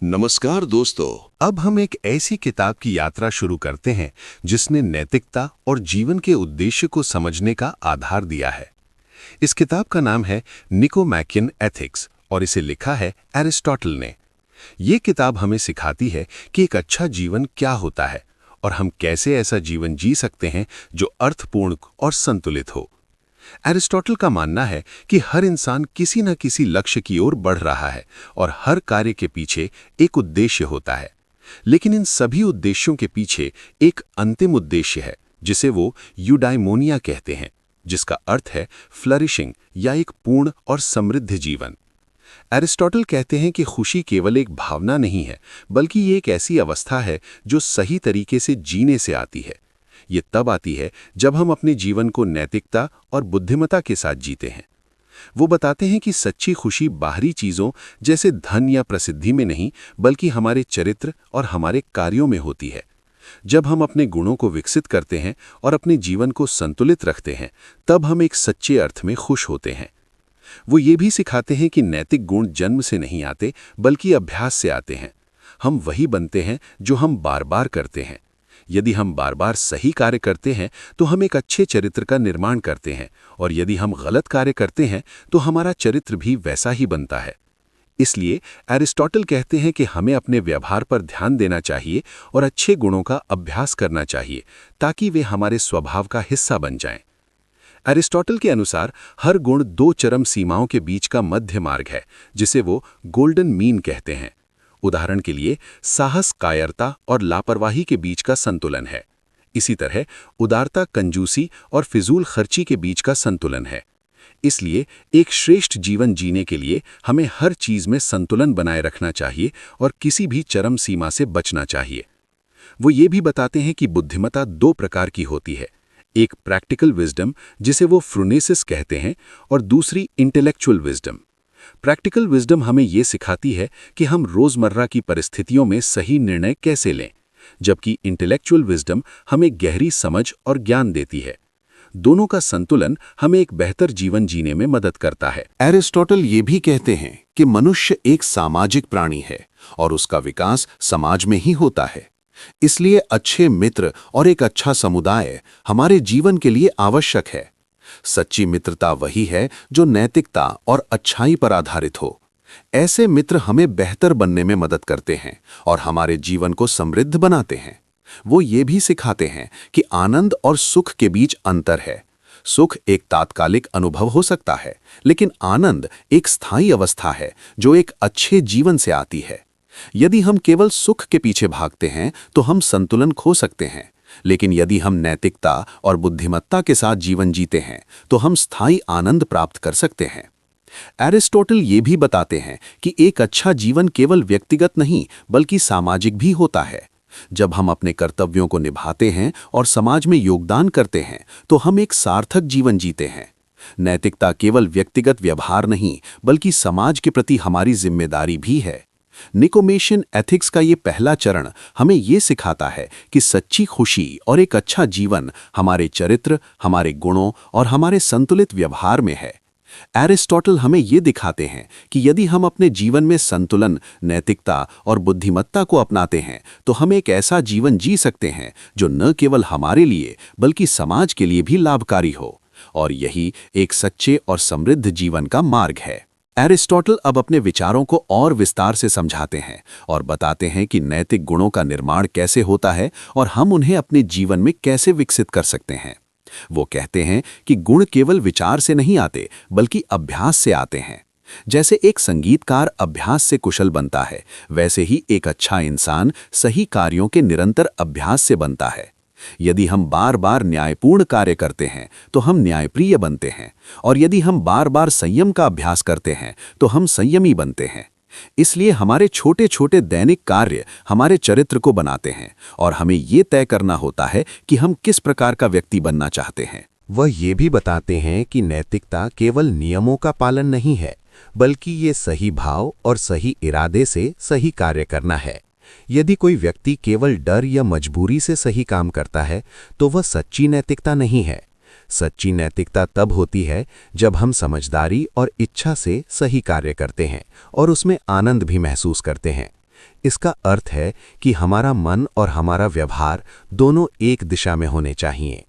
नमस्कार दोस्तों। अब हम एक ऐसी किताब की यात्रा शुरू करते हैं जिसने नैतिकता और जीवन के उद्देश्य को समझने का आधार दिया है। इस किताब का नाम है निकोमैकियन एथिक्स और इसे लिखा है एरिस्टोटल ने। ये किताब हमें सिखाती है कि एक अच्छा जीवन क्या होता है और हम कैसे ऐसा जीवन जी सकते हैं जो अर्थपूर्ण और संतुलित हो। एरिस्टोटल का मानना है कि हर इंसान किसी न किसी लक्ष्य की ओर बढ़ रहा है और हर कार्य के पीछे एक उद्देश्य होता है। लेकिन इन सभी उद्देश्यों के पीछे एक अंतिम उद्देश्य है जिसे वो यूडाइमोनिया कहते हैं, जिसका अर्थ है फ्लरिशिंग या एक पूर्ण और समृद्ध जीवन। एरिस्टोटल कहते हैं कि खुशी केवल एक भावना नहीं है, बल्कि ये एक ऐसी अवस्था है जो सही तरीके से जीने से आती है। ये तब आती है जब हम अपने जीवन को नैतिकता और बुद्धिमत्ता के साथ जीते हैं। वो बताते हैं कि सच्ची खुशी बाहरी चीज़ों जैसे धन या प्रसिद्धि में नहीं, बल्कि हमारे चरित्र और हमारे कार्यों में होती है। जब हम अपने गुणों को विकसित करते हैं और अपने जीवन को संतुलित रखते हैं, तब हम एक सच्चे अर्थ में खुश होते हैं। वो ये भी सिखाते हैं कि नैतिक गुण जन्म से नहीं आते, बल्कि अभ्यास से आते हैं। हम वही बनते हैं जो हम बार बार करते हैं। यदि हम बार बार सही कार्य करते हैं तो हम एक अच्छे चरित्र का निर्माण करते हैं, और यदि हम गलत कार्य करते हैं तो हमारा चरित्र भी वैसा ही बनता है। इसलिए एरिस्टोटल कहते हैं कि हमें अपने व्यवहार पर ध्यान देना चाहिए और अच्छे गुणों का अभ्यास करना चाहिए ताकि वे हमारे स्वभाव का हिस्सा बन जाएं। एरिस्टोटल के अनुसार हर गुण दो चरम सीमाओं के बीच का मध्य मार्ग है, जिसे वो गोल्डन मीन कहते हैं। उदाहरण के लिए, साहस कायरता और लापरवाही के बीच का संतुलन है। इसी तरह उदारता कंजूसी और फिजूल खर्ची के बीच का संतुलन है। इसलिए एक श्रेष्ठ जीवन जीने के लिए हमें हर चीज में संतुलन बनाए रखना चाहिए और किसी भी चरम सीमा से बचना चाहिए। वो ये भी बताते हैं कि बुद्धिमत्ता दो प्रकार की होती है, एक प्रैक्टिकल विजडम जिसे वो फ्रूनेसिस कहते हैं और दूसरी इंटेलेक्चुअल विजडम। प्रैक्टिकल विजडम हमें ये सिखाती है कि हम रोजमर्रा की परिस्थितियों में सही निर्णय कैसे लें, जबकि इंटेलेक्चुअल विजडम हमें गहरी समझ और ज्ञान देती है। दोनों का संतुलन हमें एक बेहतर जीवन जीने में मदद करता है। एरिस्टोटल ये भी कहते हैं कि मनुष्य एक सामाजिक प्राणी है और उसका विकास समाज में ही होता है। इसलिए अच्छे मित्र और एक अच्छा समुदाय हमारे जीवन के लिए आवश्यक है। सच्ची मित्रता वही है जो नैतिकता और अच्छाई पर आधारित हो। ऐसे मित्र हमें बेहतर बनने में मदद करते हैं और हमारे जीवन को समृद्ध बनाते हैं। वो ये भी सिखाते हैं कि आनंद और सुख के बीच अंतर है। सुख एक तात्कालिक अनुभव हो सकता है, लेकिन आनंद एक स्थायी अवस्था है जो एक अच्छे जीवन से आती है। यदि हम केवल सुख के पीछे भागते हैं तो हम संतुलन खो सकते हैं, लेकिन यदि हम नैतिकता और बुद्धिमत्ता के साथ जीवन जीते हैं तो हम स्थायी आनंद प्राप्त कर सकते हैं। एरिस्टोटल ये भी बताते हैं कि एक अच्छा जीवन केवल व्यक्तिगत नहीं बल्कि सामाजिक भी होता है। जब हम अपने कर्तव्यों को निभाते हैं और समाज में योगदान करते हैं तो हम एक सार्थक जीवन जीते हैं। नैतिकता केवल व्यक्तिगत व्यवहार नहीं बल्कि समाज के प्रति हमारी जिम्मेदारी भी है। निकोमैकियन एथिक्स का ये पहला चरण हमें ये सिखाता है कि सच्ची खुशी और एक अच्छा जीवन हमारे चरित्र, हमारे गुणों और हमारे संतुलित व्यवहार में है। एरिस्टोटल हमें ये दिखाते हैं कि यदि हम अपने जीवन में संतुलन, नैतिकता और बुद्धिमत्ता को अपनाते हैं तो हम एक ऐसा जीवन जी सकते हैं जो न केवल हमारे लिए बल्कि समाज के लिए भी लाभकारी हो, और यही एक सच्चे और समृद्ध जीवन का मार्ग है। एरिस्टोटल अब अपने विचारों को और विस्तार से समझाते हैं और बताते हैं कि नैतिक गुणों का निर्माण कैसे होता है और हम उन्हें अपने जीवन में कैसे विकसित कर सकते हैं। वो कहते हैं कि गुण केवल विचार से नहीं आते बल्कि अभ्यास से आते हैं। जैसे एक संगीतकार अभ्यास से कुशल बनता है, वैसे ही एक अच्छा इंसान सही कार्यों के निरंतर अभ्यास से बनता है। यदि हम बार बार न्यायपूर्ण कार्य करते हैं तो हम न्यायप्रिय बनते हैं, और यदि हम बार बार संयम का अभ्यास करते हैं तो हम संयमी बनते हैं। इसलिए हमारे छोटे छोटे दैनिक कार्य हमारे चरित्र को बनाते हैं और हमें ये तय करना होता है कि हम किस प्रकार का व्यक्ति बनना चाहते हैं। वह ये भी बताते हैं कि नैतिकता केवल नियमों का पालन नहीं है, बल्कि ये सही भाव और सही इरादे से सही कार्य करना है। यदि कोई व्यक्ति केवल डर या मजबूरी से सही काम करता है तो वह सच्ची नैतिकता नहीं है। सच्ची नैतिकता तब होती है जब हम समझदारी और इच्छा से सही कार्य करते हैं और उसमें आनंद भी महसूस करते हैं। इसका अर्थ है कि हमारा मन और हमारा व्यवहार दोनों एक दिशा में होने चाहिए।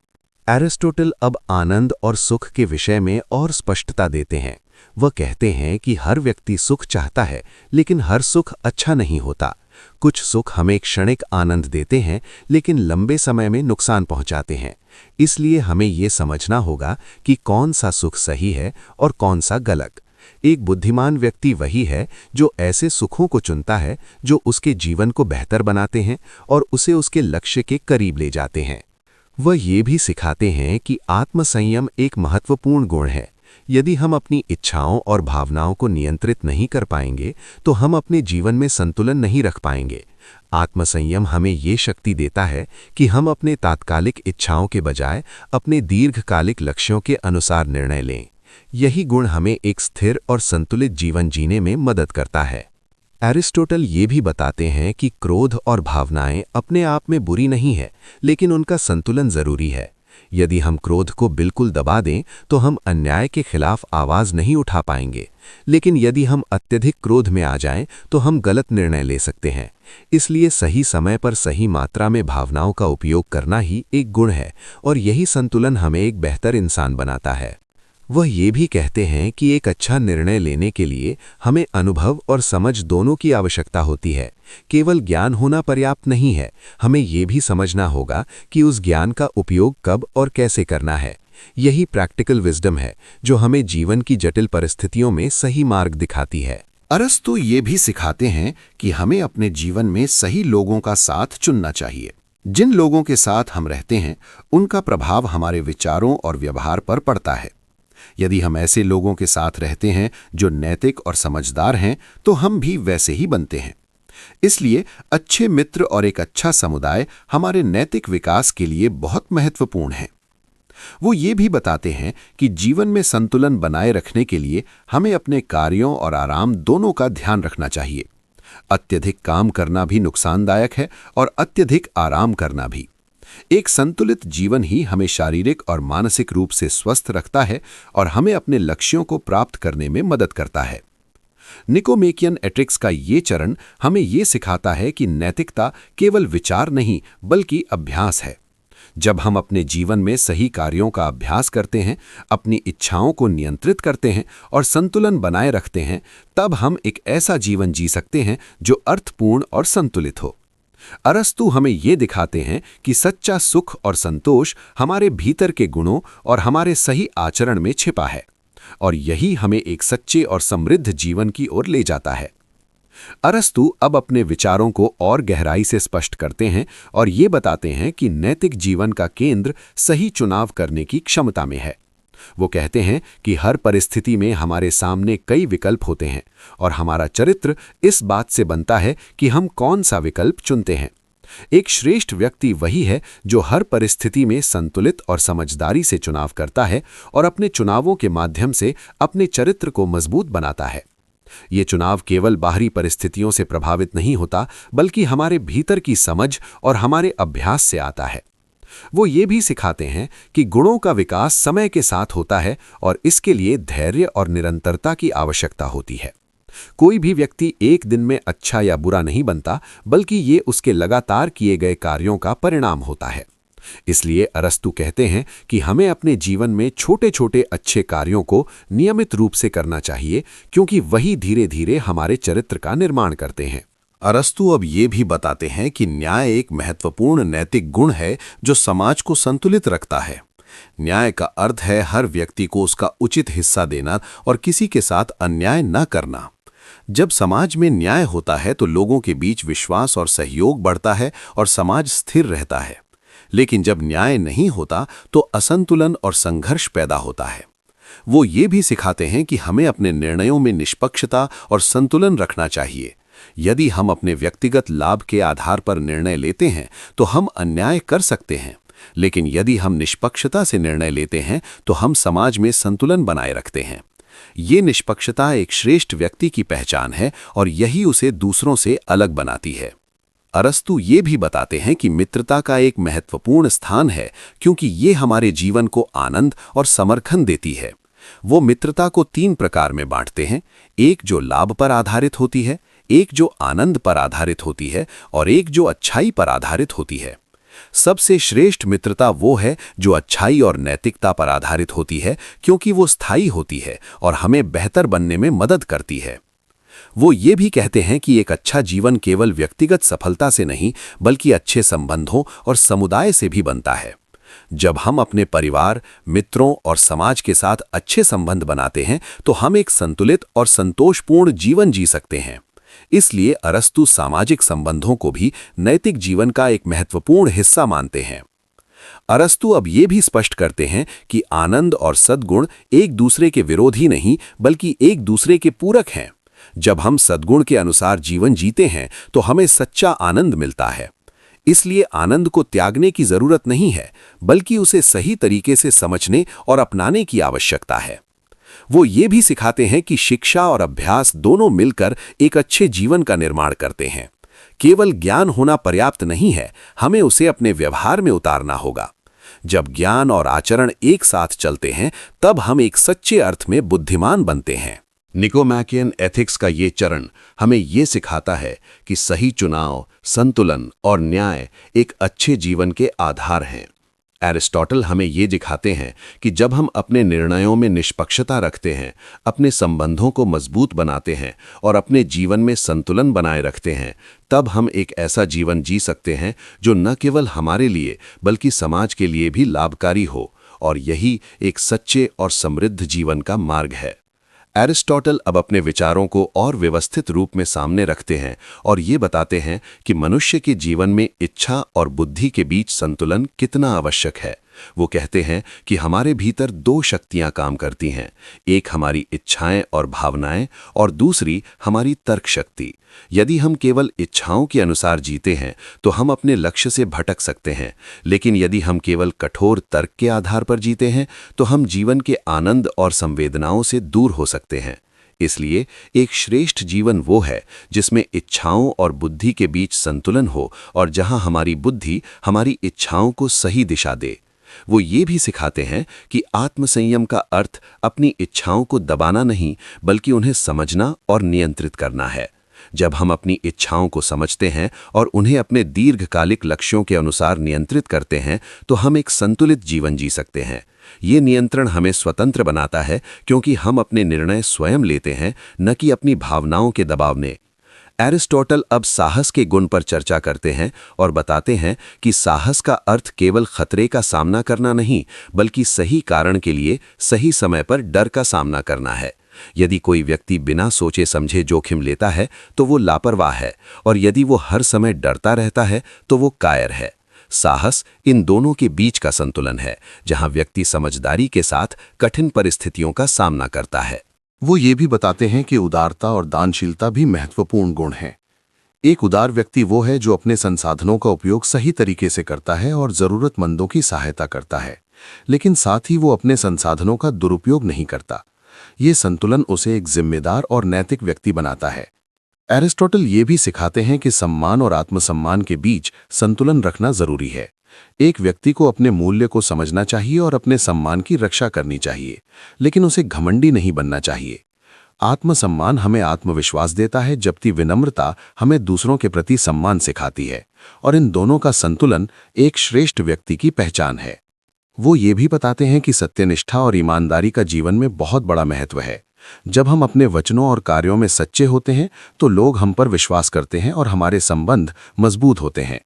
एरिस्टोटल अब आनंद और सुख के विषय में और स्पष्टता देते हैं। वह कहते हैं कि हर व्यक्ति सुख चाहता है, लेकिन हर सुख अच्छा नहीं होता। कुछ सुख हमें क्षणिक आनंद देते हैं, लेकिन लंबे समय में नुकसान पहुंचाते हैं। इसलिए हमें ये समझना होगा कि कौन सा सुख सही है और कौन सा गलत। एक बुद्धिमान व्यक्ति वही है जो ऐसे सुखों को चुनता है जो उसके जीवन को बेहतर बनाते हैं और उसे उसके लक्ष्य के करीब ले जाते हैं। वह ये भी सिखाते हैं कि आत्मसंयम एक महत्वपूर्ण गुण है। यदि हम अपनी इच्छाओं और भावनाओं को नियंत्रित नहीं कर पाएंगे तो हम अपने जीवन में संतुलन नहीं रख पाएंगे। आत्मसंयम हमें ये शक्ति देता है कि हम अपने तात्कालिक इच्छाओं के बजाय अपने दीर्घकालिक लक्ष्यों के अनुसार निर्णय लें। यही गुण हमें एक स्थिर और संतुलित जीवन जीने में मदद करता है। एरिस्टोटल ये भी बताते हैं कि क्रोध और भावनाएं अपने आप में बुरी नहीं है, लेकिन उनका संतुलन जरूरी है। यदि हम क्रोध को बिल्कुल दबा दें तो हम अन्याय के खिलाफ आवाज नहीं उठा पाएंगे, लेकिन यदि हम अत्यधिक क्रोध में आ जाएं तो हम गलत निर्णय ले सकते हैं। इसलिए सही समय पर सही मात्रा में भावनाओं का उपयोग करना ही एक गुण है और यही संतुलन हमें एक बेहतर इंसान बनाता है। वह ये भी कहते हैं कि एक अच्छा निर्णय लेने के लिए हमें अनुभव और समझ दोनों की आवश्यकता होती है। केवल ज्ञान होना पर्याप्त नहीं है, हमें ये भी समझना होगा कि उस ज्ञान का उपयोग कब और कैसे करना है। यही प्रैक्टिकल विजडम है जो हमें जीवन की जटिल परिस्थितियों में सही मार्ग दिखाती है। अरस्तु ये भी सिखाते हैं कि हमें अपने जीवन में सही लोगों का साथ चुनना चाहिए। जिन लोगों के साथ हम रहते हैं उनका प्रभाव हमारे विचारों और व्यवहार पर पड़ता है। यदि हम ऐसे लोगों के साथ रहते हैं जो नैतिक और समझदार हैं तो हम भी वैसे ही बनते हैं। इसलिए अच्छे मित्र और एक अच्छा समुदाय हमारे नैतिक विकास के लिए बहुत महत्वपूर्ण है। वो ये भी बताते हैं कि जीवन में संतुलन बनाए रखने के लिए हमें अपने कार्यों और आराम दोनों का ध्यान रखना चाहिए। अत्यधिक काम करना भी नुकसानदायक है और अत्यधिक आराम करना भी। एक संतुलित जीवन ही हमें शारीरिक और मानसिक रूप से स्वस्थ रखता है और हमें अपने लक्ष्यों को प्राप्त करने में मदद करता है। निकोमेकियन एथिक्स का ये चरण हमें ये सिखाता है कि नैतिकता केवल विचार नहीं बल्कि अभ्यास है। जब हम अपने जीवन में सही कार्यों का अभ्यास करते हैं, अपनी इच्छाओं को नियंत्रित करते हैं और संतुलन बनाए रखते हैं, तब हम एक ऐसा जीवन जी सकते हैं जो अर्थपूर्ण और संतुलित हो। अरस्तु हमें ये दिखाते हैं कि सच्चा सुख और संतोष हमारे भीतर के गुणों और हमारे सही आचरण में छिपा है और यही हमें एक सच्चे और समृद्ध जीवन की ओर ले जाता है। अरस्तु अब अपने विचारों को और गहराई से स्पष्ट करते हैं और ये बताते हैं कि नैतिक जीवन का केंद्र सही चुनाव करने की क्षमता में है। वो कहते हैं कि हर परिस्थिति में हमारे सामने कई विकल्प होते हैं और हमारा चरित्र इस बात से बनता है कि हम कौन सा विकल्प चुनते हैं। एक श्रेष्ठ व्यक्ति वही है जो हर परिस्थिति में संतुलित और समझदारी से चुनाव करता है और अपने चुनावों के माध्यम से अपने चरित्र को मजबूत बनाता है। ये चुनाव केवल बाहरी परिस्थितियों से प्रभावित नहीं होता, बल्कि हमारे भीतर की समझ और हमारे अभ्यास से आता है। वो ये भी सिखाते हैं कि गुणों का विकास समय के साथ होता है और इसके लिए धैर्य और निरंतरता की आवश्यकता होती है। कोई भी व्यक्ति एक दिन में अच्छा या बुरा नहीं बनता, बल्कि ये उसके लगातार किए गए कार्यों का परिणाम होता है। इसलिए अरस्तु कहते हैं कि हमें अपने जीवन में छोटे छोटे अच्छे कार्यों को नियमित रूप से करना चाहिए, क्योंकि वही धीरे धीरे हमारे चरित्र का निर्माण करते हैं। अरस्तु अब ये भी बताते हैं कि न्याय एक महत्वपूर्ण नैतिक गुण है जो समाज को संतुलित रखता है। न्याय का अर्थ है हर व्यक्ति को उसका उचित हिस्सा देना और किसी के साथ अन्याय न करना। जब समाज में न्याय होता है तो लोगों के बीच विश्वास और सहयोग बढ़ता है और समाज स्थिर रहता है। लेकिन जब न्याय नहीं होता तो असंतुलन और संघर्ष पैदा होता है। वो ये भी सिखाते हैं कि हमें अपने निर्णयों में निष्पक्षता और संतुलन रखना चाहिए। यदि हम अपने व्यक्तिगत लाभ के आधार पर निर्णय लेते हैं तो हम अन्याय कर सकते हैं, लेकिन यदि हम निष्पक्षता से निर्णय लेते हैं तो हम समाज में संतुलन बनाए रखते हैं। ये निष्पक्षता एक श्रेष्ठ व्यक्ति की पहचान है और यही उसे दूसरों से अलग बनाती है। अरस्तु ये भी बताते हैं कि मित्रता का एक महत्वपूर्ण स्थान है, क्योंकि ये हमारे जीवन को आनंद और समर्थन देती है। वो मित्रता को 3 प्रकार में बांटते हैं। एक जो लाभ पर आधारित होती है, एक जो आनंद पर आधारित होती है और एक जो अच्छाई पर आधारित होती है। सबसे श्रेष्ठ मित्रता वो है जो अच्छाई और नैतिकता पर आधारित होती है, क्योंकि वो स्थायी होती है और हमें बेहतर बनने में मदद करती है। वो ये भी कहते हैं कि एक अच्छा जीवन केवल व्यक्तिगत सफलता से नहीं, बल्कि अच्छे संबंधों और समुदाय से भी बनता है। जब हम अपने परिवार, मित्रों और समाज के साथ अच्छे संबंध बनाते हैं तो हम एक संतुलित और संतोषपूर्ण जीवन जी सकते हैं। इसलिए अरस्तु सामाजिक संबंधों को भी नैतिक जीवन का एक महत्वपूर्ण हिस्सा मानते हैं। अरस्तु अब ये भी स्पष्ट करते हैं कि आनंद और सद्गुण एक दूसरे के विरोधी नहीं, बल्कि एक दूसरे के पूरक हैं। जब हम सद्गुण के अनुसार जीवन जीते हैं तो हमें सच्चा आनंद मिलता है। इसलिए आनंद को त्यागने की जरूरत नहीं है, बल्कि उसे सही तरीके से समझने और अपनाने की आवश्यकता है। वो ये भी सिखाते हैं कि शिक्षा और अभ्यास दोनों मिलकर एक अच्छे जीवन का निर्माण करते हैं। केवल ज्ञान होना पर्याप्त नहीं है, हमें उसे अपने व्यवहार में उतारना होगा। जब ज्ञान और आचरण एक साथ चलते हैं, तब हम एक सच्चे अर्थ में बुद्धिमान बनते हैं। निकोमैकियन एथिक्स का ये चरण हमें ये सिखाता है कि सही चुनाव, संतुलन और न्याय एक अच्छे जीवन के आधार हैं। एरिस्टोटल हमें ये दिखाते हैं कि जब हम अपने निर्णयों में निष्पक्षता रखते हैं, अपने संबंधों को मजबूत बनाते हैं और अपने जीवन में संतुलन बनाए रखते हैं, तब हम एक ऐसा जीवन जी सकते हैं जो न केवल हमारे लिए बल्कि समाज के लिए भी लाभकारी हो, और यही एक सच्चे और समृद्ध जीवन का मार्ग है। एरिस्टोटल अब अपने विचारों को और व्यवस्थित रूप में सामने रखते हैं और ये बताते हैं कि मनुष्य के जीवन में इच्छा और बुद्धि के बीच संतुलन कितना आवश्यक है। वो कहते हैं कि हमारे भीतर दो शक्तियां काम करती हैं, एक हमारी इच्छाएं और भावनाएं और दूसरी हमारी तर्क शक्ति। यदि हम केवल इच्छाओं के अनुसार जीते हैं तो हम अपने लक्ष्य से भटक सकते हैं, लेकिन यदि हम केवल कठोर तर्क के आधार पर जीते हैं तो हम जीवन के आनंद और संवेदनाओं से दूर हो सकते हैं। इसलिए एक श्रेष्ठ जीवन वो है जिसमें इच्छाओं और बुद्धि के बीच संतुलन हो और जहां हमारी बुद्धि हमारी इच्छाओं को सही दिशा दे। वो ये भी सिखाते हैं कि आत्मसंयम का अर्थ अपनी इच्छाओं को दबाना नहीं, बल्कि उन्हें समझना और नियंत्रित करना है। जब हम अपनी इच्छाओं को समझते हैं और उन्हें अपने दीर्घकालिक लक्ष्यों के अनुसार नियंत्रित करते हैं तो हम एक संतुलित जीवन जी सकते हैं। ये नियंत्रण हमें स्वतंत्र बनाता है, क्योंकि हम अपने निर्णय स्वयं लेते हैं, न कि अपनी भावनाओं के दबाव में। एरिस्टोटल अब साहस के गुण पर चर्चा करते हैं और बताते हैं कि साहस का अर्थ केवल खतरे का सामना करना नहीं, बल्कि सही कारण के लिए सही समय पर डर का सामना करना है। यदि कोई व्यक्ति बिना सोचे समझे जोखिम लेता है तो वो लापरवाह है, और यदि वो हर समय डरता रहता है तो वो कायर है। साहस इन दोनों के बीच का संतुलन है, जहां व्यक्ति समझदारी के साथ कठिन परिस्थितियों का सामना करता है। वो ये भी बताते हैं कि उदारता और दानशीलता भी महत्वपूर्ण गुण हैं। एक उदार व्यक्ति वो है जो अपने संसाधनों का उपयोग सही तरीके से करता है और जरूरतमंदों की सहायता करता है, लेकिन साथ ही वो अपने संसाधनों का दुरुपयोग नहीं करता। ये संतुलन उसे एक जिम्मेदार और नैतिक व्यक्ति बनाता है। एरिस्टोटल ये भी सिखाते हैं कि सम्मान और आत्मसम्मान के बीच संतुलन रखना जरूरी है। एक व्यक्ति को अपने मूल्य को समझना चाहिए और अपने सम्मान की रक्षा करनी चाहिए, लेकिन उसे घमंडी नहीं बनना चाहिए। आत्मसम्मान हमें आत्मविश्वास देता है, जबकि विनम्रता हमें दूसरों के प्रति सम्मान सिखाती है, और इन दोनों का संतुलन एक श्रेष्ठ व्यक्ति की पहचान है। वो ये भी बताते हैं कि सत्यनिष्ठा और ईमानदारी का जीवन में बहुत बड़ा महत्व है। जब हम अपने वचनों और कार्यों में सच्चे होते हैं तो लोग हम पर विश्वास करते हैं और हमारे संबंध मजबूत होते हैं।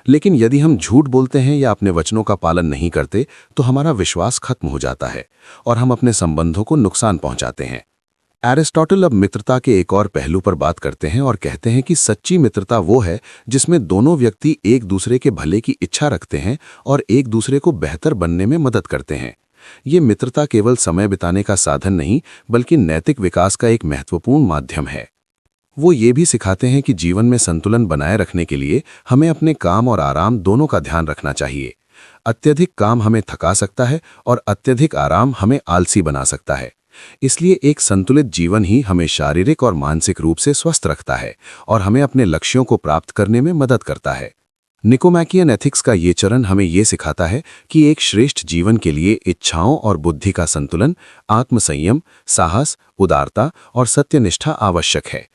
लेकिन यदि हम झूठ बोलते हैं या अपने वचनों का पालन नहीं करते तो हमारा विश्वास खत्म हो जाता है और हम अपने संबंधों को नुकसान पहुंचाते हैं। एरिस्टोटल अब मित्रता के एक और पहलू पर बात करते हैं और कहते हैं कि सच्ची मित्रता वो है जिसमें दोनों व्यक्ति एक दूसरे के भले की इच्छा रखते हैं और एक दूसरे को बेहतर बनने में मदद करते हैं। ये मित्रता केवल समय बिताने का साधन नहीं, बल्कि नैतिक विकास का एक महत्वपूर्ण माध्यम है। वो ये भी सिखाते हैं कि जीवन में संतुलन बनाए रखने के लिए हमें अपने काम और आराम दोनों का ध्यान रखना चाहिए। अत्यधिक काम हमें थका सकता है और अत्यधिक आराम हमें आलसी बना सकता है। इसलिए एक संतुलित जीवन ही हमें शारीरिक और मानसिक रूप से स्वस्थ रखता है और हमें अपने लक्ष्यों को प्राप्त करने में मदद करता है। निकोमैकियन एथिक्स का ये चरण हमें ये सिखाता है कि एक श्रेष्ठ जीवन के लिए इच्छाओं और बुद्धि का संतुलन, आत्मसंयम, साहस, उदारता और सत्यनिष्ठा आवश्यक है।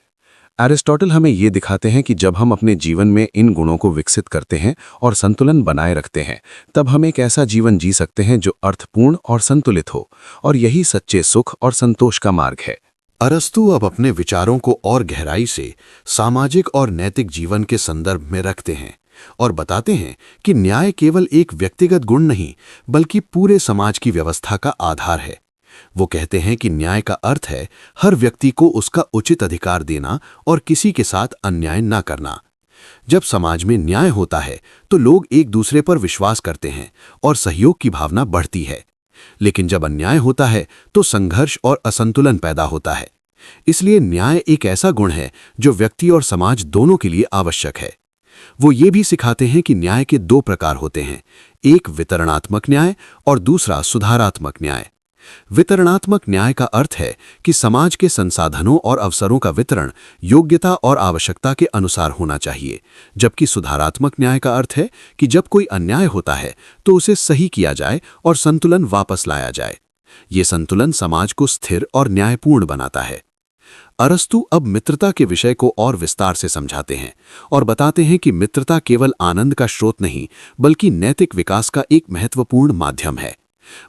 एरिस्टोटल हमें ये दिखाते हैं कि जब हम अपने जीवन में इन गुणों को विकसित करते हैं और संतुलन बनाए रखते हैं, तब हम एक ऐसा जीवन जी सकते हैं जो अर्थपूर्ण और संतुलित हो, और यही सच्चे सुख और संतोष का मार्ग है। अरस्तु अब अपने विचारों को और गहराई से सामाजिक और नैतिक जीवन के संदर्भ में रखते हैं और बताते हैं कि न्याय केवल एक व्यक्तिगत गुण नहीं बल्कि पूरे समाज की व्यवस्था का आधार है। वो कहते हैं कि न्याय का अर्थ है हर व्यक्ति को उसका उचित अधिकार देना और किसी के साथ अन्याय न करना। जब समाज में न्याय होता है तो लोग एक दूसरे पर विश्वास करते हैं और सहयोग की भावना बढ़ती है, लेकिन जब अन्याय होता है तो संघर्ष और असंतुलन पैदा होता है। इसलिए न्याय एक ऐसा गुण है जो व्यक्ति और समाज दोनों के लिए आवश्यक है। वो ये भी सिखाते हैं कि न्याय के दो प्रकार होते हैं, एक वितरणात्मक न्याय और दूसरा सुधारात्मक न्याय। वितरणात्मक न्याय का अर्थ है कि समाज के संसाधनों और अवसरों का वितरण योग्यता और आवश्यकता के अनुसार होना चाहिए, जबकि सुधारात्मक न्याय का अर्थ है कि जब कोई अन्याय होता है तो उसे सही किया जाए और संतुलन वापस लाया जाए। ये संतुलन समाज को स्थिर और न्यायपूर्ण बनाता है। अरस्तु अब मित्रता के विषय को और विस्तार से समझाते हैं और बताते हैं कि मित्रता केवल आनंद का स्रोत नहीं बल्कि नैतिक विकास का एक महत्वपूर्ण माध्यम है।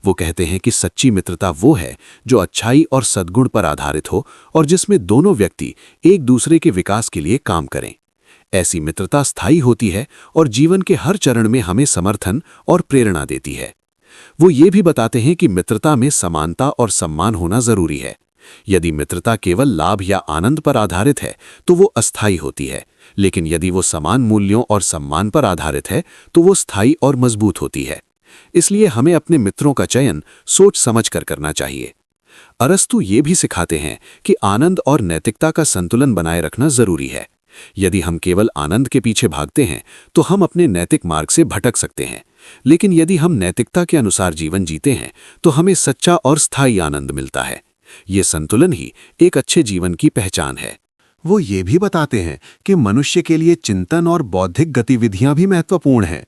वो कहते हैं कि सच्ची मित्रता वो है जो अच्छाई और सद्गुण पर आधारित हो और जिसमें दोनों व्यक्ति एक दूसरे के विकास के लिए काम करें। ऐसी मित्रता स्थायी होती है और जीवन के हर चरण में हमें समर्थन और प्रेरणा देती है। वो ये भी बताते हैं कि मित्रता में समानता और सम्मान होना जरूरी है। यदि मित्रता केवल लाभ या आनंद पर आधारित है तो वो अस्थायी होती है, लेकिन यदि वो समान मूल्यों और सम्मान पर आधारित है तो वो स्थायी और मजबूत होती है। इसलिए हमें अपने मित्रों का चयन सोच समझ कर करना चाहिए। अरस्तु ये भी सिखाते हैं कि आनंद और नैतिकता का संतुलन बनाए रखना जरूरी है। यदि हम केवल आनंद के पीछे भागते हैं तो हम अपने नैतिक मार्ग से भटक सकते हैं, लेकिन यदि हम नैतिकता के अनुसार जीवन जीते हैं तो हमें सच्चा और स्थायी आनंद मिलता है। ये संतुलन ही एक अच्छे जीवन की पहचान है। वो ये भी बताते हैं कि मनुष्य के लिए चिंतन और बौद्धिक गतिविधियां भी महत्वपूर्ण हैं।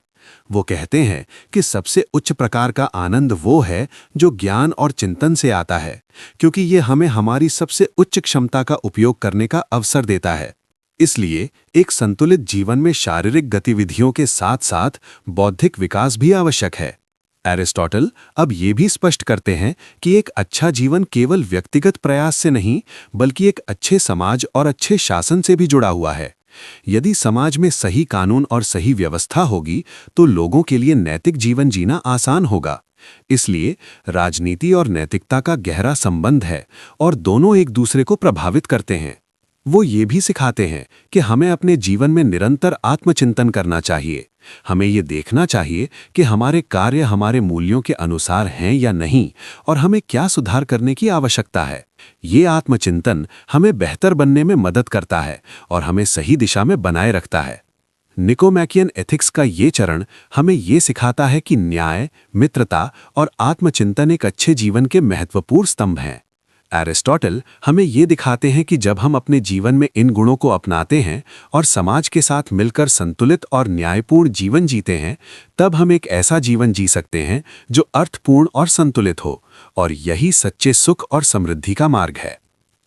वो कहते हैं कि सबसे उच्च प्रकार का आनंद वो है जो ज्ञान और चिंतन से आता है, क्योंकि ये हमें हमारी सबसे उच्च क्षमता का उपयोग करने का अवसर देता है। इसलिए एक संतुलित जीवन में शारीरिक गतिविधियों के साथ साथ बौद्धिक विकास भी आवश्यक है। एरिस्टोटल अब ये भी स्पष्ट करते हैं कि एक अच्छा जीवन केवल व्यक्तिगत प्रयास से नहीं बल्कि एक अच्छे समाज और अच्छे शासन से भी जुड़ा हुआ है। यदि समाज में सही कानून और सही व्यवस्था होगी तो लोगों के लिए नैतिक जीवन जीना आसान होगा। इसलिए राजनीति और नैतिकता का गहरा संबंध है और दोनों एक दूसरे को प्रभावित करते हैं। वो ये भी सिखाते हैं कि हमें अपने जीवन में निरंतर आत्मचिंतन करना चाहिए। हमें ये देखना चाहिए कि हमारे कार्य हमारे मूल्यों के अनुसार हैं या नहीं और हमें क्या सुधार करने की आवश्यकता है। ये आत्मचिंतन हमें बेहतर बनने में मदद करता है और हमें सही दिशा में बनाए रखता है। निकोमैकियन एथिक्स का ये चरण हमें ये सिखाता है कि न्याय, मित्रता और आत्मचिंतन एक अच्छे जीवन के महत्वपूर्ण स्तंभ हैं। एरिस्टोटल हमें ये दिखाते हैं कि जब हम अपने जीवन में इन गुणों को अपनाते हैं और समाज के साथ मिलकर संतुलित और न्यायपूर्ण जीवन जीते हैं, तब हम एक ऐसा जीवन जी सकते हैं जो अर्थपूर्ण और संतुलित हो, और यही सच्चे सुख और समृद्धि का मार्ग है।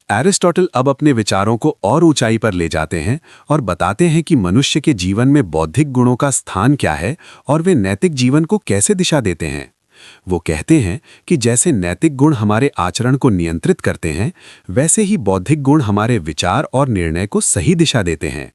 एरिस्टोटल अब अपने विचारों को और ऊंचाई पर ले जाते हैं और बताते हैं कि मनुष्य के जीवन में बौद्धिक गुणों का स्थान क्या है और वे नैतिक जीवन को कैसे दिशा देते हैं। वो कहते हैं कि जैसे नैतिक गुण हमारे आचरण को नियंत्रित करते हैं, वैसे ही बौद्धिक गुण हमारे विचार और निर्णय को सही दिशा देते हैं।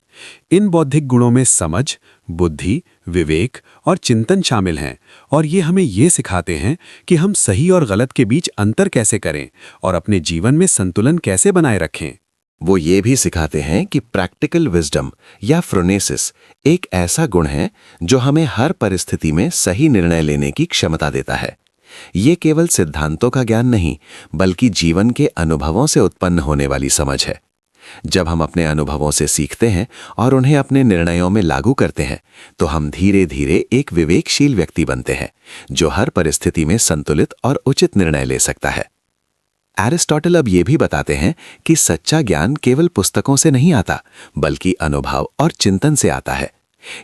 इन बौद्धिक गुणों में समझ, बुद्धि, विवेक और चिंतन शामिल हैं, और ये हमें ये सिखाते हैं कि हम सही और गलत के बीच अंतर कैसे करें और अपने जीवन में संतुलन कैसे बनाए रखें। वो ये भी सिखाते हैं कि प्रैक्टिकल विजडम या फ्रोनेसिस एक ऐसा गुण है जो हमें हर परिस्थिति में सही निर्णय लेने की क्षमता देता है। ये केवल सिद्धांतों का ज्ञान नहीं बल्कि जीवन के अनुभवों से उत्पन्न होने वाली समझ है। जब हम अपने अनुभवों से सीखते हैं और उन्हें अपने निर्णयों में लागू करते हैं तो हम धीरे धीरे एक विवेकशील व्यक्ति बनते हैं जो हर परिस्थिति में संतुलित और उचित निर्णय ले सकता है। एरिस्टोटल अब ये भी बताते हैं कि सच्चा ज्ञान केवल पुस्तकों से नहीं आता बल्कि अनुभव और चिंतन से आता है।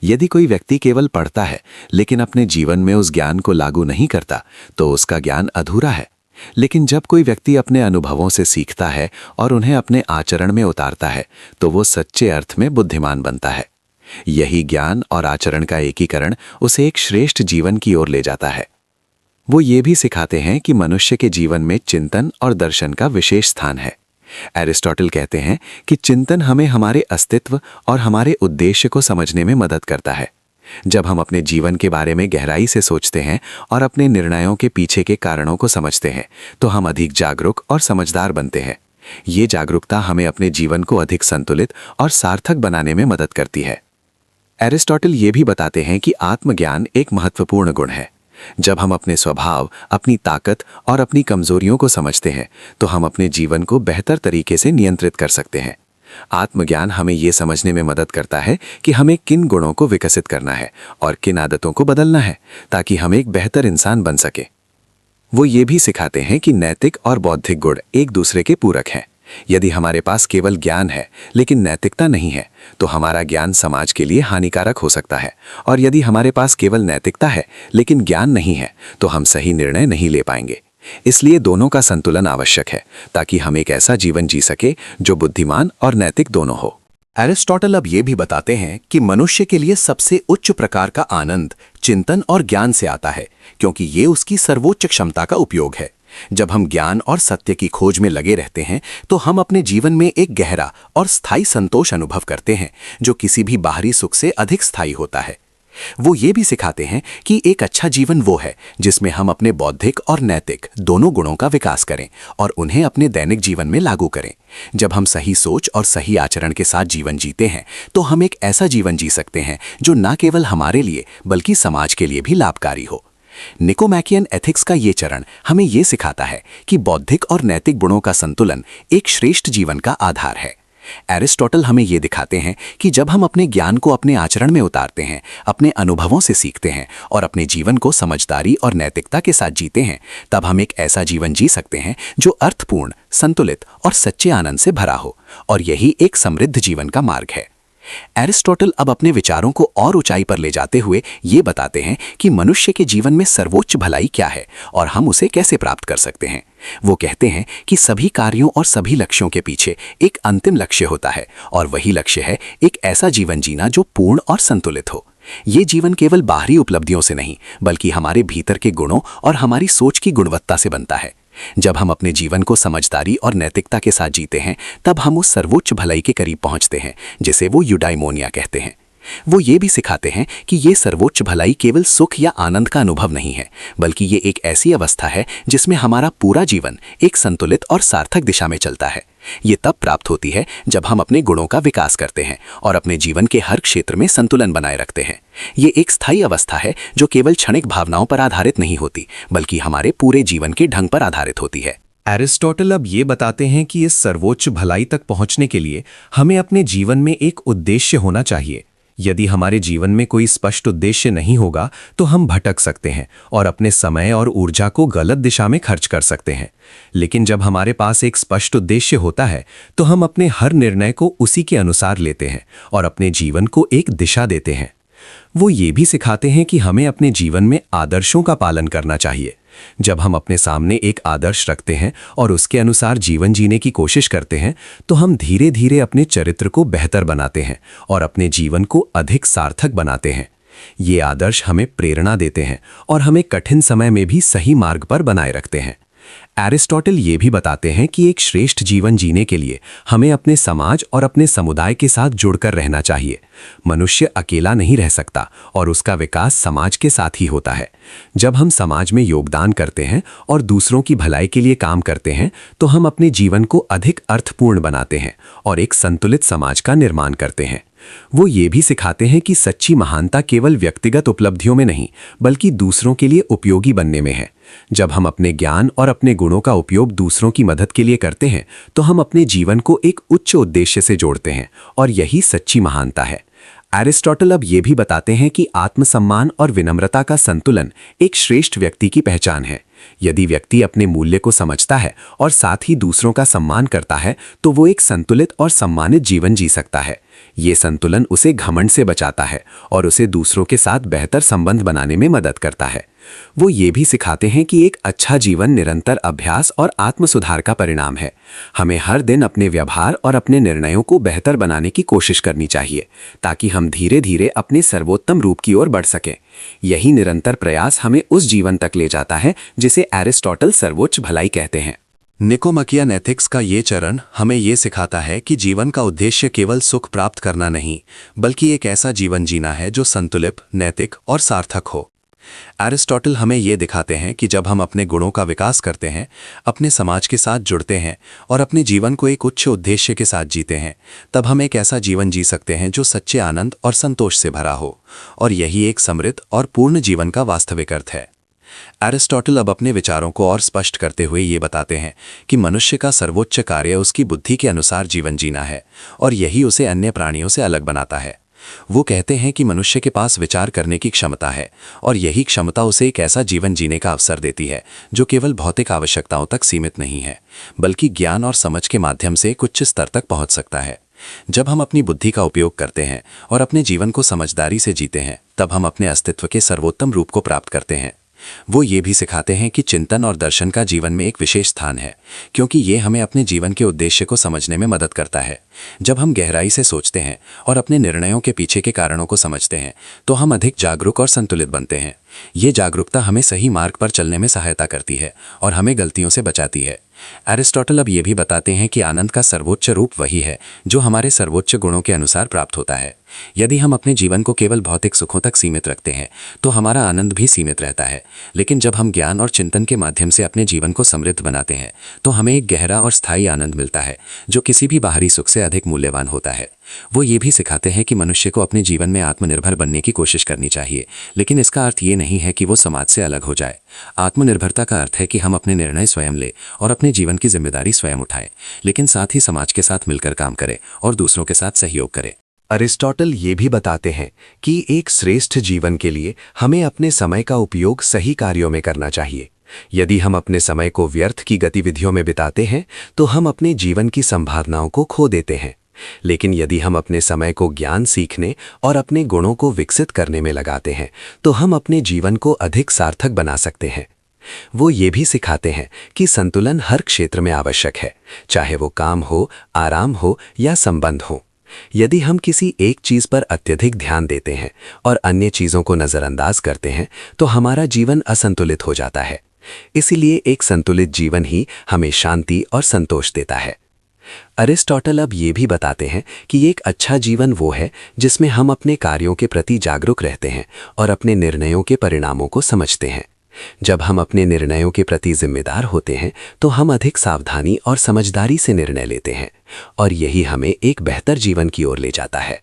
यदि कोई व्यक्ति केवल पढ़ता है लेकिन अपने जीवन में उस ज्ञान को लागू नहीं करता तो उसका ज्ञान अधूरा है। लेकिन जब कोई व्यक्ति अपने अनुभवों से सीखता है और उन्हें अपने आचरण में उतारता है तो वो सच्चे अर्थ में बुद्धिमान बनता है। यही ज्ञान और आचरण का एकीकरण उसे एक श्रेष्ठ जीवन की ओर ले जाता है। वो ये भी सिखाते हैं कि मनुष्य के जीवन में चिंतन और दर्शन का विशेष स्थान है। एरिस्टोटल कहते हैं कि चिंतन हमें हमारे अस्तित्व और हमारे उद्देश्य को समझने में मदद करता है। जब हम अपने जीवन के बारे में गहराई से सोचते हैं और अपने निर्णयों के पीछे के कारणों को समझते हैं तो हम अधिक जागरूक और समझदार बनते हैं। ये जागरूकता हमें अपने जीवन को अधिक संतुलित और सार्थक बनाने में मदद करती है। एरिस्टोटल ये भी बताते हैं कि आत्मज्ञान एक महत्वपूर्ण गुण है। जब हम अपने स्वभाव, अपनी ताकत और अपनी कमजोरियों को समझते हैं तो हम अपने जीवन को बेहतर तरीके से नियंत्रित कर सकते हैं। आत्मज्ञान हमें ये समझने में मदद करता है कि हमें किन गुणों को विकसित करना है और किन आदतों को बदलना है ताकि हम एक बेहतर इंसान बन सके। वो ये भी सिखाते हैं कि नैतिक और बौद्धिक गुण एक दूसरे के पूरक हैं। यदि हमारे पास केवल ज्ञान है लेकिन नैतिकता नहीं है तो हमारा ज्ञान समाज के लिए हानिकारक हो सकता है, और यदि हमारे पास केवल नैतिकता है लेकिन ज्ञान नहीं है तो हम सही निर्णय नहीं ले पाएंगे। इसलिए दोनों का संतुलन आवश्यक है ताकि हम एक ऐसा जीवन जी सके जो बुद्धिमान और नैतिक दोनों हो। एरिस्टोटल अब ये भी बताते हैं कि मनुष्य के लिए सबसे उच्च प्रकार का आनंद चिंतन और ज्ञान से आता है, क्योंकि ये उसकी सर्वोच्च क्षमता का उपयोग है। जब हम ज्ञान और सत्य की खोज में लगे रहते हैं तो हम अपने जीवन में एक गहरा और स्थायी संतोष अनुभव करते हैं जो किसी भी बाहरी सुख से अधिक स्थायी होता है। वो ये भी सिखाते हैं कि एक अच्छा जीवन वो है जिसमें हम अपने बौद्धिक और नैतिक दोनों गुणों का विकास करें और उन्हें अपने दैनिक जीवन में लागू करें। जब हम सही सोच और सही आचरण के साथ जीवन जीते हैं तो हम एक ऐसा जीवन जी सकते हैं जो न केवल हमारे लिए बल्कि समाज के लिए भी लाभकारी हो। निकोमैकियन एथिक्स का ये चरण हमें ये सिखाता है कि बौद्धिक और नैतिक गुणों का संतुलन एक श्रेष्ठ जीवन का आधार है। एरिस्टोटल हमें ये दिखाते हैं कि जब हम अपने ज्ञान को अपने आचरण में उतारते हैं, अपने अनुभवों से सीखते हैं और अपने जीवन को समझदारी और नैतिकता के साथ जीते हैं, तब हम एक ऐसा जीवन जी सकते हैं जो अर्थपूर्ण, संतुलित और सच्चे आनंद से भरा हो, और यही एक समृद्ध जीवन का मार्ग है। एरिस्टोटल अब अपने विचारों को और ऊंचाई पर ले जाते हुए ये बताते हैं कि मनुष्य के जीवन में सर्वोच्च भलाई क्या है और हम उसे कैसे प्राप्त कर सकते हैं। वो कहते हैं कि सभी कार्यों और सभी लक्ष्यों के पीछे एक अंतिम लक्ष्य होता है, और वही लक्ष्य है एक ऐसा जीवन जीना जो पूर्ण और संतुलित हो। ये जीवन केवल बाहरी उपलब्धियों से नहीं बल्कि हमारे भीतर के गुणों और हमारी सोच की गुणवत्ता से बनता है। जब हम अपने जीवन को समझदारी और नैतिकता के साथ जीते हैं तब हम उस सर्वोच्च भलाई के करीब पहुंचते हैं जिसे वो यूडाइमोनिया कहते हैं। वो ये भी सिखाते हैं कि ये सर्वोच्च भलाई केवल सुख या आनंद का अनुभव नहीं है बल्कि ये एक ऐसी अवस्था है जिसमें हमारा पूरा जीवन एक संतुलित और सार्थक दिशा में चलता है। ये तब प्राप्त होती है जब हम अपने गुणों का विकास करते हैं और अपने जीवन के हर क्षेत्र में संतुलन बनाए रखते हैं। ये एक स्थायी अवस्था है जो केवल क्षणिक भावनाओं पर आधारित नहीं होती बल्कि हमारे पूरे जीवन के ढंग पर आधारित होती है। एरिस्टोटल अब ये बताते हैं कि इस सर्वोच्च भलाई तक पहुंचने के लिए हमें अपने जीवन में एक उद्देश्य होना चाहिए। यदि हमारे जीवन में कोई स्पष्ट उद्देश्य नहीं होगा तो हम भटक सकते हैं और अपने समय और ऊर्जा को गलत दिशा में खर्च कर सकते हैं। लेकिन जब हमारे पास एक स्पष्ट उद्देश्य होता है तो हम अपने हर निर्णय को उसी के अनुसार लेते हैं और अपने जीवन को एक दिशा देते हैं। वो ये भी सिखाते हैं कि हमें अपने जीवन में आदर्शों का पालन करना चाहिए। जब हम अपने सामने एक आदर्श रखते हैं और उसके अनुसार जीवन जीने की कोशिश करते हैं तो हम धीरे धीरे अपने चरित्र को बेहतर बनाते हैं और अपने जीवन को अधिक सार्थक बनाते हैं। ये आदर्श हमें प्रेरणा देते हैं और हमें कठिन समय में भी सही मार्ग पर बनाए रखते हैं। एरिस्टोटल ये भी बताते हैं कि एक श्रेष्ठ जीवन जीने के लिए हमें अपने समाज और अपने समुदाय के साथ जुड़कर रहना चाहिए। मनुष्य अकेला नहीं रह सकता और उसका विकास समाज के साथ ही होता है। जब हम समाज में योगदान करते हैं और दूसरों की भलाई के लिए काम करते हैं तो हम अपने जीवन को अधिक अर्थपूर्ण बनाते हैं और एक संतुलित समाज का निर्माण करते हैं। वो ये भी सिखाते हैं कि सच्ची महानता केवल व्यक्तिगत उपलब्धियों में नहीं बल्कि दूसरों के लिए उपयोगी बनने में है। जब हम अपने ज्ञान और अपने गुणों का उपयोग दूसरों की मदद के लिए करते हैं तो हम अपने जीवन को एक उच्च उद्देश्य से जोड़ते हैं और यही सच्ची महानता है। एरिस्टोटल अब ये भी बताते हैं कि आत्मसम्मान और विनम्रता का संतुलन एक श्रेष्ठ व्यक्ति की पहचान है। यदि व्यक्ति अपने मूल्य को समझता है और साथ ही दूसरों का सम्मान करता है तो वो एक संतुलित और सम्मानित जीवन जी सकता है। ये संतुलन उसे घमंड से बचाता है और उसे दूसरों के साथ बेहतर संबंध बनाने में मदद करता है। वो ये भी सिखाते हैं कि एक अच्छा जीवन निरंतर अभ्यास और आत्मसुधार का परिणाम है। हमें हर दिन अपने व्यवहार और अपने निर्णयों को बेहतर बनाने की कोशिश करनी चाहिए, ताकि हम धीरे धीरे अपने सर्वोत्तम रूप की ओर बढ़ सकें। यही निरंतर प्रयास हमें उस जीवन तक ले जाता है जिसे एरिस्टोटल सर्वोच्च भलाई कहते हैं। निकोमाकियन एथिक्स का ये चरण हमें ये सिखाता है कि जीवन का उद्देश्य केवल सुख प्राप्त करना नहीं, बल्कि एक ऐसा जीवन जीना है जो संतुलित, नैतिक और सार्थक हो। एरिस्टोटल हमें ये दिखाते हैं कि जब हम अपने गुणों का विकास करते हैं, अपने समाज के साथ जुड़ते हैं और अपने जीवन को एक उच्च उद्देश्य के साथ जीते हैं, तब हम एक ऐसा जीवन जी सकते हैं जो सच्चे आनंद और संतोष से भरा हो। और यही एक समृद्ध और पूर्ण जीवन का वास्तविक अर्थ है। एरिस्टोटल अब अपने विचारों को और स्पष्ट करते हुए ये बताते हैं कि मनुष्य का सर्वोच्च कार्य उसकी बुद्धि के अनुसार जीवन जीना है, और यही उसे अन्य प्राणियों से अलग बनाता है। वो कहते हैं कि मनुष्य के पास विचार करने की क्षमता है, और यही क्षमता उसे एक ऐसा जीवन जीने का अवसर देती है जो केवल भौतिक आवश्यकताओं तक सीमित नहीं है, बल्कि ज्ञान और समझ के माध्यम से एक उच्च स्तर तक पहुंच सकता है। जब हम अपनी बुद्धि का उपयोग करते हैं और अपने जीवन को समझदारी से जीते हैं, तब हम अपने अस्तित्व के सर्वोत्तम रूप को प्राप्त करते हैं। वो ये भी सिखाते हैं कि चिंतन और दर्शन का जीवन में एक विशेष स्थान है, क्योंकि ये हमें अपने जीवन के उद्देश्य को समझने में मदद करता है। जब हम गहराई से सोचते हैं और अपने निर्णयों के पीछे के कारणों को समझते हैं, तो हम अधिक जागरूक और संतुलित बनते हैं। ये जागरूकता हमें सही मार्ग पर चलने में सहायता करती है और हमें गलतियों से बचाती है। एरिस्टोटल अब ये भी बताते हैं कि आनंद का सर्वोच्च रूप वही है जो हमारे सर्वोच्च गुणों के अनुसार प्राप्त होता है। यदि हम अपने जीवन को केवल भौतिक सुखों तक सीमित रखते हैं, तो हमारा आनंद भी सीमित रहता है। लेकिन जब हम ज्ञान और चिंतन के माध्यम से अपने जीवन को समृद्ध बनाते हैं, तो हमें एक गहरा और स्थायी आनंद मिलता है जो किसी भी बाहरी सुख से अधिक मूल्यवान होता है। वो ये भी सिखाते हैं कि मनुष्य को अपने जीवन में आत्मनिर्भर बनने की कोशिश करनी चाहिए, लेकिन इसका अर्थ ये नहीं है कि वो समाज से अलग हो जाए। आत्मनिर्भरता का अर्थ है कि हम अपने निर्णय स्वयं लें और अपने जीवन की जिम्मेदारी स्वयं उठाएं, लेकिन साथ ही समाज के साथ मिलकर काम करें और दूसरों के साथ सहयोग करें। अरिस्टोटल ये भी बताते हैं कि एक श्रेष्ठ जीवन के लिए हमें अपने समय का उपयोग सही कार्यों में करना चाहिए। यदि हम अपने समय को व्यर्थ की गतिविधियों में बिताते हैं, तो हम अपने जीवन की संभावनाओं को खो देते हैं। लेकिन यदि हम अपने समय को ज्ञान सीखने और अपने गुणों को विकसित करने में लगाते हैं, तो हम अपने जीवन को अधिक सार्थक बना सकते हैं। वो ये भी सिखाते हैं कि संतुलन हर क्षेत्र में आवश्यक है, चाहे वो काम हो, आराम हो या संबंध हो। यदि हम किसी एक चीज पर अत्यधिक ध्यान देते हैं और अन्य चीजों को नजरअंदाज करते हैं, तो हमारा जीवन असंतुलित हो जाता है। इसीलिए एक संतुलित जीवन ही हमें शांति और संतोष देता है। अरिस्टोटल अब ये भी बताते हैं कि एक अच्छा जीवन वो है जिसमें हम अपने कार्यों के प्रति जागरूक रहते हैं और अपने निर्णयों के परिणामों को समझते हैं। जब हम अपने निर्णयों के प्रति जिम्मेदार होते हैं, तो हम अधिक सावधानी और समझदारी से निर्णय लेते हैं, और यही हमें एक बेहतर जीवन की ओर ले जाता है।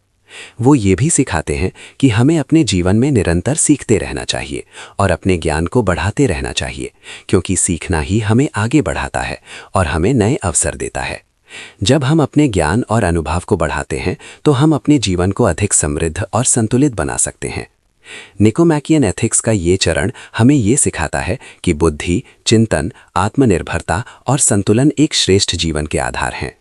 वो ये भी सिखाते हैं कि हमें अपने जीवन में निरंतर सीखते रहना चाहिए और अपने ज्ञान को बढ़ाते रहना चाहिए, क्योंकि सीखना ही हमें आगे बढ़ाता है और हमें नए अवसर देता है। जब हम अपने ज्ञान और अनुभव को बढ़ाते हैं, तो हम अपने जीवन को अधिक समृद्ध और संतुलित बना सकते हैं। निकोमाकियन एथिक्स का ये चरण हमें ये सिखाता है कि बुद्धि, चिंतन, आत्मनिर्भरता और संतुलन एक श्रेष्ठ जीवन के आधार हैं।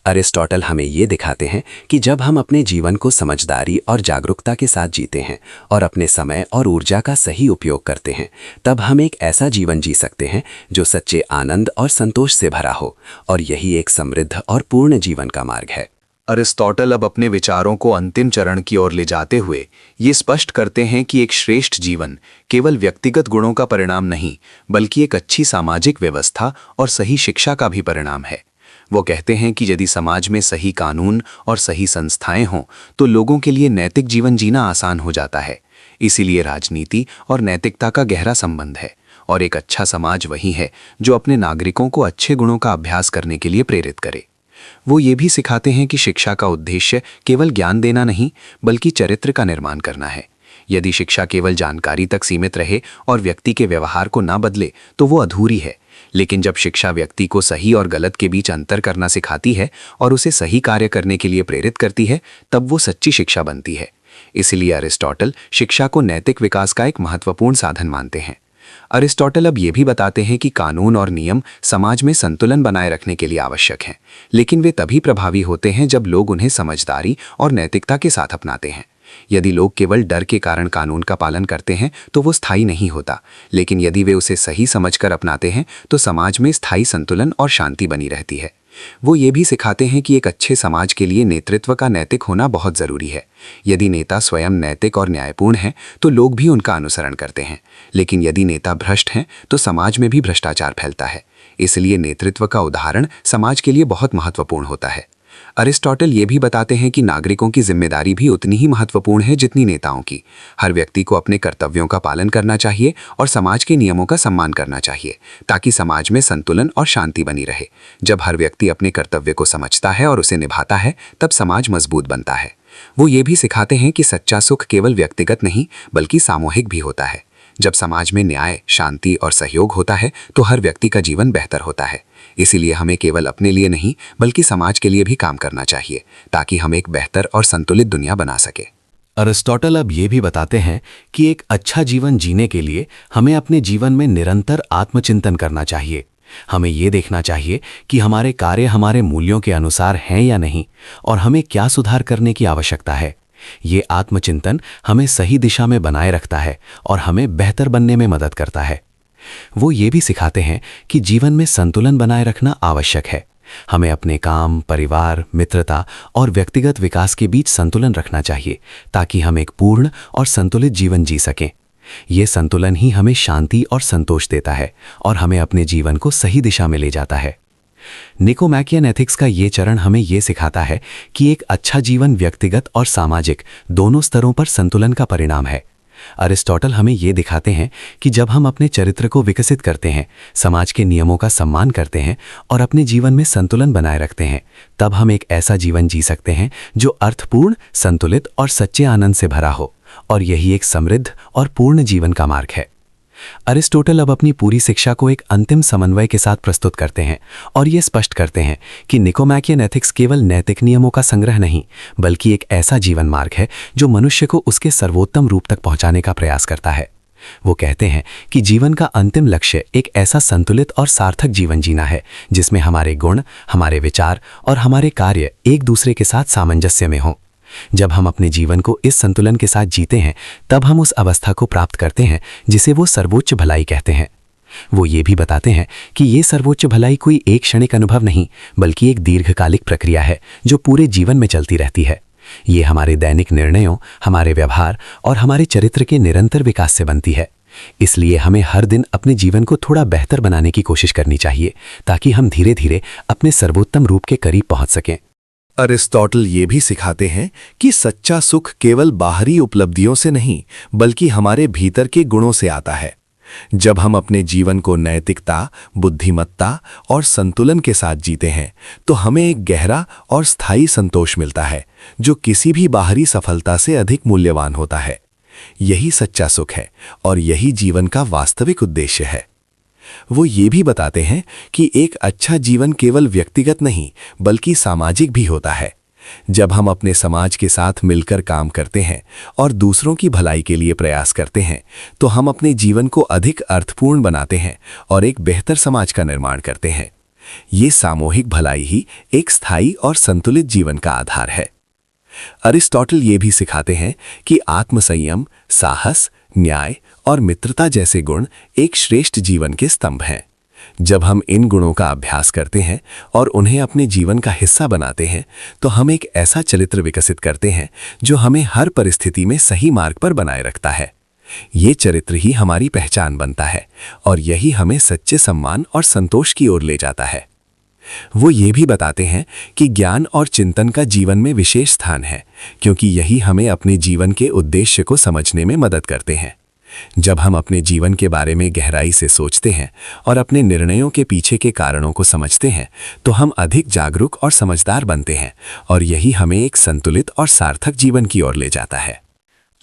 अरिस्टोटल हमें ये दिखाते हैं कि जब हम अपने जीवन को समझदारी और जागरूकता के साथ जीते हैं और अपने समय और ऊर्जा का सही उपयोग करते हैं, तब हम एक ऐसा जीवन जी सकते हैं जो सच्चे आनंद और संतोष से भरा हो, और यही एक समृद्ध और पूर्ण जीवन का मार्ग है। अरिस्टोटल अब अपने विचारों को अंतिम चरण की ओर ले जाते हुए ये स्पष्ट करते हैं कि एक श्रेष्ठ जीवन केवल व्यक्तिगत गुणों का परिणाम नहीं, बल्कि एक अच्छी सामाजिक व्यवस्था और सही शिक्षा का भी परिणाम है। वो कहते हैं कि यदि समाज में सही कानून और सही संस्थाएं हों, तो लोगों के लिए नैतिक जीवन जीना आसान हो जाता है। इसीलिए राजनीति और नैतिकता का गहरा संबंध है, और एक अच्छा समाज वही है जो अपने नागरिकों को अच्छे गुणों का अभ्यास करने के लिए प्रेरित करे। वो ये भी सिखाते हैं कि शिक्षा का उद्देश्य केवल ज्ञान देना नहीं, बल्कि चरित्र का निर्माण करना है। यदि शिक्षा केवल जानकारी तक सीमित रहे और व्यक्ति के व्यवहार को ना बदले, तो वो अधूरी है। लेकिन जब शिक्षा व्यक्ति को सही और गलत के बीच अंतर करना सिखाती है और उसे सही कार्य करने के लिए प्रेरित करती है, तब वो सच्ची शिक्षा बनती है। इसलिए अरिस्टोटल शिक्षा को नैतिक विकास का एक महत्वपूर्ण साधन मानते हैं। अरिस्टोटल अब ये भी बताते हैं कि कानून और नियम समाज में संतुलन बनाए रखने के लिए आवश्यक हैं, लेकिन वे तभी प्रभावी होते हैं जब लोग उन्हें समझदारी और नैतिकता के साथ अपनाते हैं। यदि लोग केवल डर के कारण कानून का पालन करते हैं तो वो स्थायी नहीं होता, लेकिन यदि वे उसे सही समझकर अपनाते हैं तो समाज में स्थायी संतुलन और शांति बनी रहती है। वो ये भी सिखाते हैं कि एक अच्छे समाज के लिए नेतृत्व का नैतिक होना बहुत ज़रूरी है। यदि नेता स्वयं नैतिक और न्यायपूर्ण हैं तो लोग भी उनका अनुसरण करते हैं, लेकिन यदि नेता भ्रष्ट हैं तो समाज में भी भ्रष्टाचार फैलता है। इसलिए नेतृत्व का उदाहरण समाज के लिए बहुत महत्वपूर्ण होता है। अरिस्टोटल ये भी बताते हैं कि नागरिकों की जिम्मेदारी भी उतनी ही महत्वपूर्ण है जितनी नेताओं की। हर व्यक्ति को अपने कर्तव्यों का पालन करना चाहिए और समाज के नियमों का सम्मान करना चाहिए, ताकि समाज में संतुलन और शांति बनी रहे। जब हर व्यक्ति अपने कर्तव्य को समझता है और उसे निभाता है, तब समाज मजबूत बनता है। वो ये भी सिखाते हैं कि सच्चा सुख केवल व्यक्तिगत नहीं बल्कि सामूहिक भी होता है। जब समाज में न्याय, शांति और सहयोग होता है तो हर व्यक्ति का जीवन बेहतर होता है। इसीलिए हमें केवल अपने लिए नहीं बल्कि समाज के लिए भी काम करना चाहिए, ताकि हम एक बेहतर और संतुलित दुनिया बना सके। अरिस्टोटल अब ये भी बताते हैं कि एक अच्छा जीवन जीने के लिए हमें अपने जीवन में निरंतर आत्मचिंतन करना चाहिए। हमें ये देखना चाहिए कि हमारे कार्य हमारे मूल्यों के अनुसार हैं या नहीं, और हमें क्या सुधार करने की आवश्यकता है। ये आत्मचिंतन हमें सही दिशा में बनाए रखता है और हमें बेहतर बनने में मदद करता है। वो ये भी सिखाते हैं कि जीवन में संतुलन बनाए रखना आवश्यक है। हमें अपने काम, परिवार, मित्रता और व्यक्तिगत विकास के बीच संतुलन रखना चाहिए, ताकि हम एक पूर्ण और संतुलित जीवन जी सकें। ये संतुलन ही हमें शांति और संतोष देता है और हमें अपने जीवन को सही दिशा में ले जाता है। निकोमैकियन एथिक्स का ये चरण हमें ये सिखाता है कि एक अच्छा जीवन व्यक्तिगत और सामाजिक दोनों स्तरों पर संतुलन का परिणाम है। अरिस्टोटल हमें ये दिखाते हैं कि जब हम अपने चरित्र को विकसित करते हैं, समाज के नियमों का सम्मान करते हैं और अपने जीवन में संतुलन बनाए रखते हैं, तब हम एक ऐसा जीवन जी सकते हैं जो अर्थपूर्ण, संतुलित और सच्चे आनंद से भरा हो। और यही एक समृद्ध और पूर्ण जीवन का मार्ग है। अरिस्टोटल अब अपनी पूरी शिक्षा को एक अंतिम समन्वय के साथ प्रस्तुत करते हैं और ये स्पष्ट करते हैं कि निकोमैकियन एथिक्स केवल नैतिक नियमों का संग्रह नहीं, बल्कि एक ऐसा जीवन मार्ग है जो मनुष्य को उसके सर्वोत्तम रूप तक पहुंचाने का प्रयास करता है। वो कहते हैं कि जीवन का अंतिम लक्ष्य एक ऐसा संतुलित और सार्थक जीवन जीना है जिसमें हमारे गुण, हमारे विचार और हमारे कार्य एक दूसरे के साथ सामंजस्य में हों। जब हम अपने जीवन को इस संतुलन के साथ जीते हैं, तब हम उस अवस्था को प्राप्त करते हैं जिसे वो सर्वोच्च भलाई कहते हैं। वो ये भी बताते हैं कि ये सर्वोच्च भलाई कोई एक क्षणिक अनुभव नहीं, बल्कि एक दीर्घकालिक प्रक्रिया है जो पूरे जीवन में चलती रहती है। ये हमारे दैनिक निर्णयों, हमारे व्यवहार और हमारे चरित्र के निरंतर विकास से बनती है। इसलिए हमें हर दिन अपने जीवन को थोड़ा बेहतर बनाने की कोशिश करनी चाहिए, ताकि हम धीरे धीरे अपने सर्वोत्तम रूप के करीब पहुंच सकें। अरिस्टोटल ये भी सिखाते हैं कि सच्चा सुख केवल बाहरी उपलब्धियों से नहीं बल्कि हमारे भीतर के गुणों से आता है। जब हम अपने जीवन को नैतिकता, बुद्धिमत्ता और संतुलन के साथ जीते हैं तो हमें एक गहरा और स्थायी संतोष मिलता है जो किसी भी बाहरी सफलता से अधिक मूल्यवान होता है। यही सच्चा सुख है और यही जीवन का वास्तविक उद्देश्य है। वो ये भी बताते हैं कि एक अच्छा जीवन केवल व्यक्तिगत नहीं बल्कि सामाजिक भी होता है। जब हम अपने समाज के साथ मिलकर काम करते हैं और दूसरों की भलाई के लिए प्रयास करते हैं तो हम अपने जीवन को अधिक अर्थपूर्ण बनाते हैं और एक बेहतर समाज का निर्माण करते हैं। ये सामूहिक भलाई ही एक स्थायी और संतुलित जीवन का आधार है। अरिस्टोटल ये भी सिखाते हैं कि आत्मसंयम, साहस, न्याय और मित्रता जैसे गुण एक श्रेष्ठ जीवन के स्तंभ हैं। जब हम इन गुणों का अभ्यास करते हैं और उन्हें अपने जीवन का हिस्सा बनाते हैं तो हम एक ऐसा चरित्र विकसित करते हैं जो हमें हर परिस्थिति में सही मार्ग पर बनाए रखता है। ये चरित्र ही हमारी पहचान बनता है और यही हमें सच्चे सम्मान और संतोष की ओर ले जाता है। वो ये भी बताते हैं कि ज्ञान और चिंतन का जीवन में विशेष स्थान है, क्योंकि यही हमें अपने जीवन के उद्देश्य को समझने में मदद करते हैं। जब हम अपने जीवन के बारे में गहराई से सोचते हैं और अपने निर्णयों के पीछे के कारणों को समझते हैं तो हम अधिक जागरूक और समझदार बनते हैं और यही हमें एक संतुलित और सार्थक जीवन की ओर ले जाता है।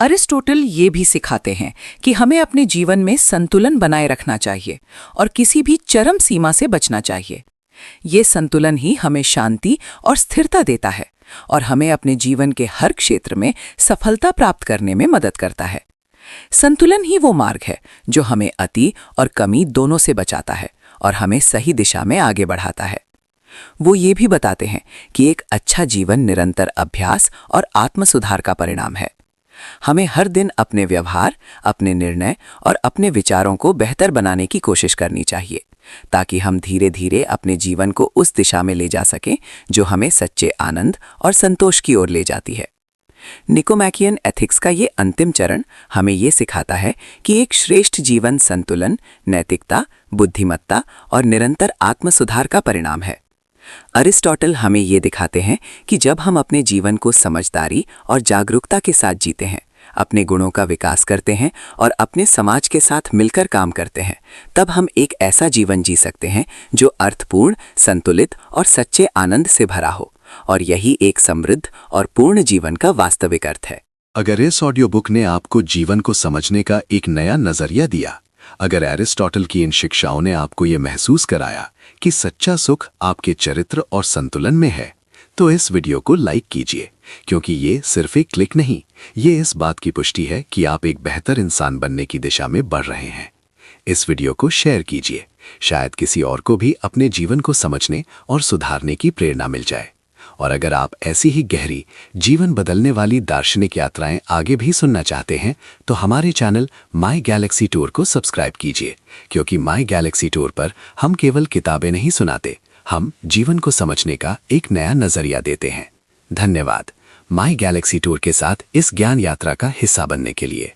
अरिस्टोटल ये भी सिखाते हैं कि हमें अपने जीवन में संतुलन बनाए रखना चाहिए और किसी भी चरम सीमा से बचना चाहिए। ये संतुलन ही हमें शांति और स्थिरता देता है और हमें अपने जीवन के हर क्षेत्र में सफलता प्राप्त करने में मदद करता है। संतुलन ही वो मार्ग है जो हमें अति और कमी दोनों से बचाता है और हमें सही दिशा में आगे बढ़ाता है। वो ये भी बताते हैं कि एक अच्छा जीवन निरंतर अभ्यास और आत्म सुधार का परिणाम है। हमें हर दिन अपने व्यवहार, अपने निर्णय और अपने विचारों को बेहतर बनाने की कोशिश करनी चाहिए, ताकि हम धीरे धीरे अपने जीवन को उस दिशा में ले जा सकें जो हमें सच्चे आनंद और संतोष की ओर ले जाती है। निकोमैकियन एथिक्स का ये अंतिम चरण हमें ये सिखाता है कि एक श्रेष्ठ जीवन संतुलन, नैतिकता, बुद्धिमत्ता और निरंतर आत्मसुधार का परिणाम है। अरिस्टोटल हमें ये दिखाते हैं कि जब हम अपने जीवन को समझदारी और जागरूकता के साथ जीते हैं, अपने गुणों का विकास करते हैं और अपने समाज के साथ मिलकर काम करते हैं, तब हम एक ऐसा जीवन जी सकते हैं जो अर्थपूर्ण, संतुलित और सच्चे आनंद से भरा हो। और यही एक समृद्ध और पूर्ण जीवन का वास्तविक अर्थ है। अगर इस ऑडियो बुक ने आपको जीवन को समझने का एक नया नजरिया दिया, अगर एरिस्टोटल की इन शिक्षाओं ने आपको ये महसूस कराया कि सच्चा सुख आपके चरित्र और संतुलन में है, तो इस वीडियो को लाइक कीजिए, क्योंकि ये सिर्फ एक क्लिक नहीं, ये इस बात की पुष्टि है कि आप एक बेहतर इंसान बनने की दिशा में बढ़ रहे हैं। इस वीडियो को शेयर कीजिए, शायद किसी और को भी अपने जीवन को समझने और सुधारने की प्रेरणा मिल जाए। और अगर आप ऐसी ही गहरी, जीवन बदलने वाली दार्शनिक यात्राएं आगे भी सुनना चाहते हैं, तो हमारे चैनल माई गैलेक्सी टूर को सब्सक्राइब कीजिए, क्योंकि माई गैलेक्सी टूर पर हम केवल किताबें नहीं सुनाते, हम जीवन को समझने का एक नया नजरिया देते हैं। धन्यवाद माई गैलेक्सी टूर के साथ इस ज्ञान यात्रा का हिस्सा बनने के लिए।